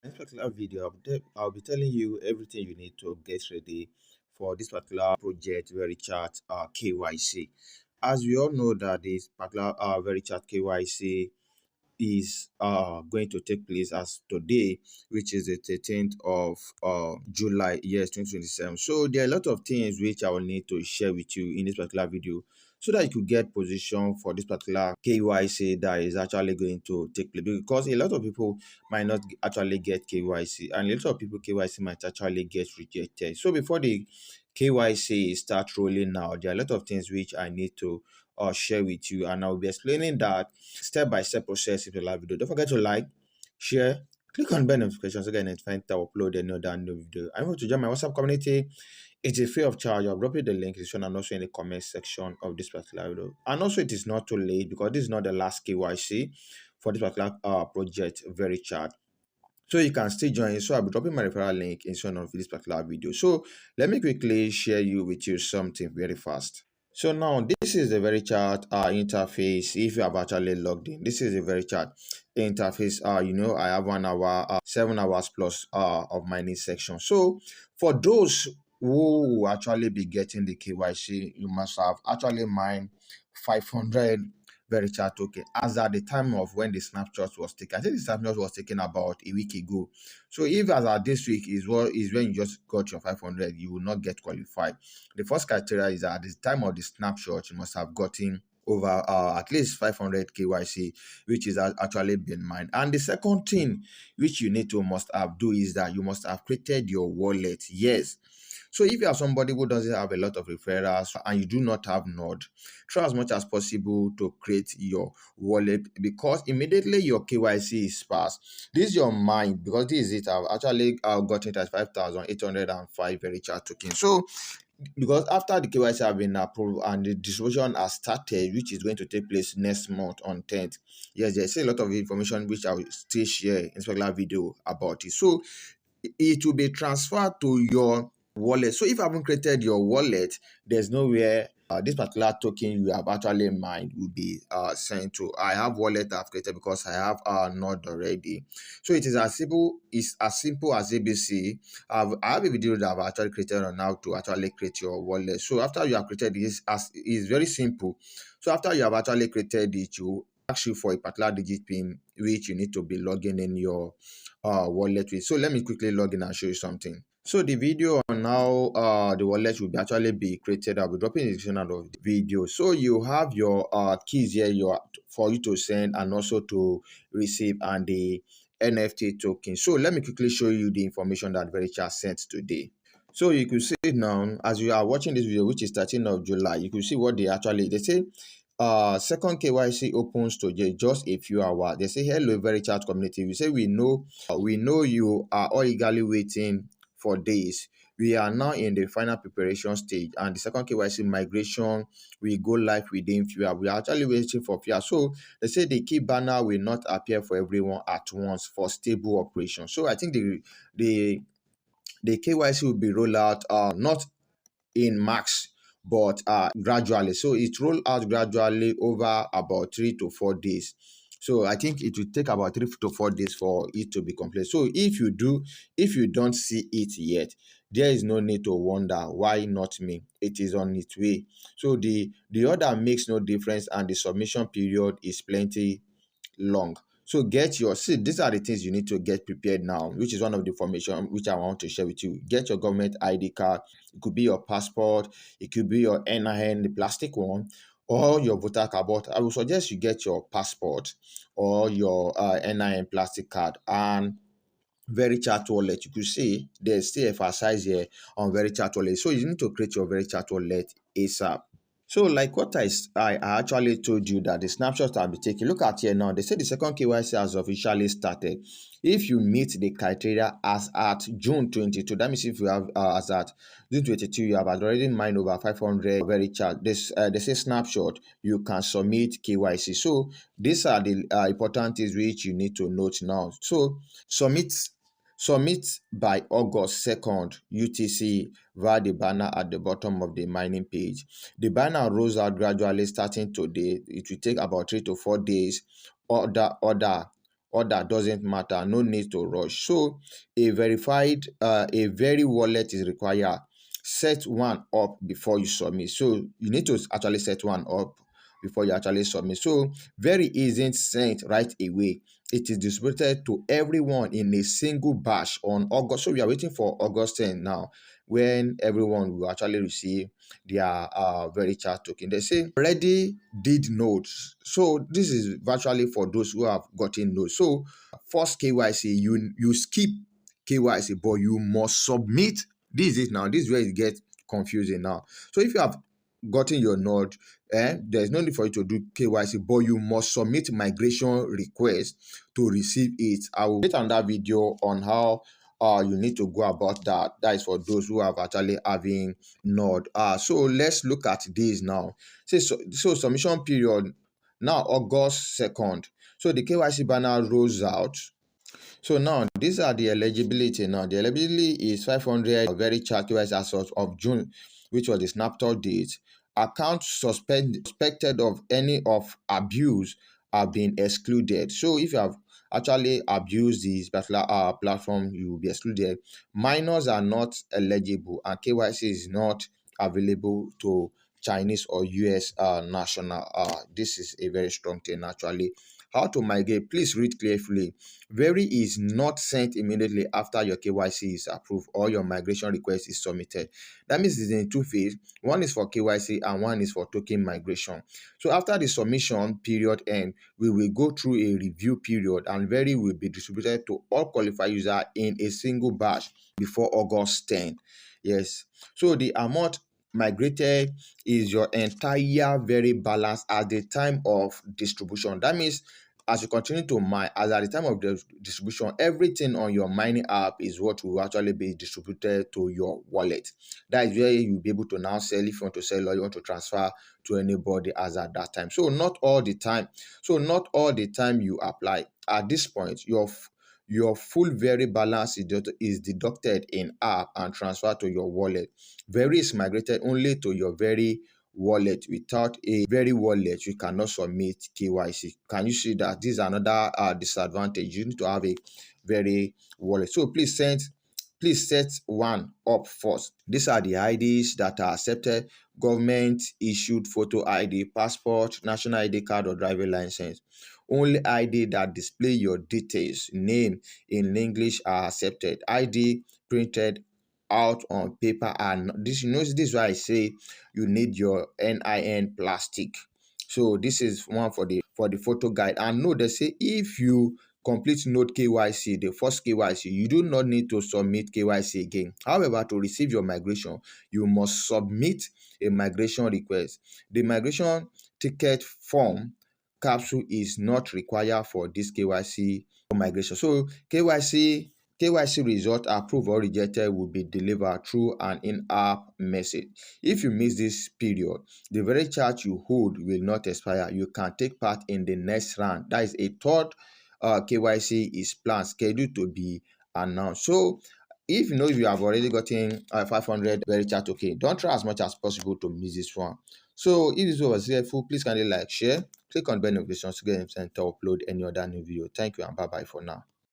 In this particular video, I'll be telling you everything you need to get ready for this particular project, Verychat KYC. As we all know that this particular Verychat KYC is going to take place as today, which is the 13th of July, yes, 2027. So there are a lot of things which I will need to share with you in this particular video so that you could get position for this particular KYC that is actually going to take place, because a lot of people might not actually get KYC and a lot of people KYC might actually get rejected. So before the KYC start rolling now, there are a lot of things which I need to share with you, and I'll be explaining that step-by-step process in the live video. Don't forget to like, share, click on bell notifications so get notified to upload another new video. I want to join my WhatsApp community. It is free of charge. I'll drop you the link in the description and also in the comment section of this particular video. And also, it is not too late because this is not the last KYC for this particular project, Verychat. So you can still join. So I'll be dropping my referral link in front of this particular video. So let me quickly share with you something very fast. So now this is the Verychat interface. If you have actually logged in, this is the Verychat interface. I have 1 hour, 7 hours plus of mining section. So for those who will actually be getting the KYC, you must have actually mined 500 Verychat token as at the time of when the snapshot was taken. I think the snapshot was taken about a week ago. So if as at this week is when you just got your 500, you will not get qualified. The first criteria is that at the time of the snapshot, you must have gotten over at least 500 KYC, which is actually been mined. And the second thing which you need to must have do is that you must have created your wallet. Yes. So if you are somebody who doesn't have a lot of referrals and you do not have node, try as much as possible to create your wallet, because immediately your KYC is passed. This is your mind, because this is it. I've actually gotten 35,805 Verychat tokens. So because after the KYC have been approved and the distribution has started, which is going to take place next month on 10th. Yes, there's a lot of information which I will still share in this particular video about it. So it will be transferred to your wallet. So if you haven't created your wallet, there's nowhere this particular token you have actually mined will be sent to. I have wallet I've created because I have node already. So it is as simple as ABC. I have a video that I've actually created on how to actually create your wallet. So after you have created this, it's very simple. So after you have actually created it, you ask you for a particular digit pin which you need to be logging in your wallet with. So let me quickly log in and show you something. So the video on how the wallet will actually be created, I'll be dropping the description of the video. So you have your keys here for you to send and also to receive, and the NFT token. So let me quickly show you the information that Verychat sent today. So you could see it now as you are watching this video, which is 13th of July. You could see what they say. Second KYC opens to just a few hours. They say, hello Verychat community. We say we know you are all eagerly waiting for days. We are now in the final preparation stage, and the second KYC migration will go live within few hours. We are actually waiting for few hours. So they say the key banner will not appear for everyone at once for stable operation. So I think the KYC will be rolled out not in max, but gradually. So it roll out gradually over about 3 to 4 days. So I think it will take about 3 to 4 days for it to be complete. So if you don't see it yet, there is no need to wonder why not me. It is on its way. So the order makes no difference, and the submission period is plenty long. So these are the things you need to get prepared now, which is one of the information which I want to share with you. Get your government ID card. It could be your passport, it could be your NIN, the plastic one, or your voter card. But I would suggest you get your passport or your NIN plastic card and Verychat wallet. You could see there's still emphasize here on Verychat wallet. So you need to create your Verychat wallet ASAP. So like what I actually told you that the snapshot I'll be taking, look at here now. They say the second KYC has officially started. If you meet the criteria as at June 22, that means if you have as at June 22, you have already mined over 500 Verychat. They say snapshot, you can submit KYC. So these are the important things which you need to note now. So submit by August 2nd UTC via the banner at the bottom of the mining page. The banner rolls out gradually starting today. It will take about 3 to 4 days. Order or that doesn't matter. No need to rush. So a very wallet is required. Set one up before you submit. So you need to actually set one up before you actually submit. So very isn't sent right away. It is distributed to everyone in a single batch on August. So we are waiting for August 10 now, when everyone will actually receive their Verychat token. They say already did nodes. So this is virtually for those who have gotten nodes. So first KYC, you skip KYC, but you must submit. This is it now. This is where it gets confusing now. So if you have gotten your node, there's no need for you to do KYC, but you must submit migration request to receive it. I will make another video on how you need to go about that. That is for those who have actually having node. So let's look at this now. So submission period now August 2nd. So the KYC banner rolls out. So now these are the eligibility. Now the eligibility is 500 Verychat KYC as of June, which was the snapshot date. Accounts suspected of any of abuse are being excluded. So if you have actually abused this particular platform, you will be excluded. Minors are not eligible, and KYC is not available to Chinese or US national. This is a very strong thing actually. How to migrate? Please read carefully. Very is not sent immediately after your KYC is approved or your migration request is submitted. That means it's in two phases. One is for KYC and one is for token migration. So after the submission period end, we will go through a review period, and Very will be distributed to all qualified users in a single batch before August 10. Yes. So the amount migrated is your entire Very balance at the time of distribution. That means as you continue to mine, as at the time of the distribution, everything on your mining app is what will actually be distributed to your wallet. That is where you'll be able to now sell if you want to sell or you want to transfer to anybody as at that time. So not all the time. So not all the time you apply. At this point, your full Very balance is deducted in app and transferred to your wallet. Very is migrated only to your Very wallet. Without a Very wallet, you cannot submit KYC. Can you see that? This is another disadvantage. You need to have a Very wallet. So please set one up first. These are the IDs that are accepted: government issued photo ID, passport, national ID card, or driver license. Only ID that display your details, name in English, are accepted. ID printed out on paper, and this is why I say you need your NIN plastic. So this is one for the photo guide. And no, they say if you complete node KYC, the first KYC, you do not need to submit KYC again. However, to receive your migration, you must submit a migration request. The migration ticket form capsule is not required for this KYC migration. So KYC result approved or rejected will be delivered through an in-app message. If you miss this period, the very chart you hold will not expire. You can take part in the next round. That is a third KYC is planned, scheduled to be announced. So if you have already gotten 500 Verychat, okay, don't try as much as possible to miss this one. So if this was helpful, please kindly like, share, click on bell notifications to get and to upload any other new video. Thank you and bye bye for now.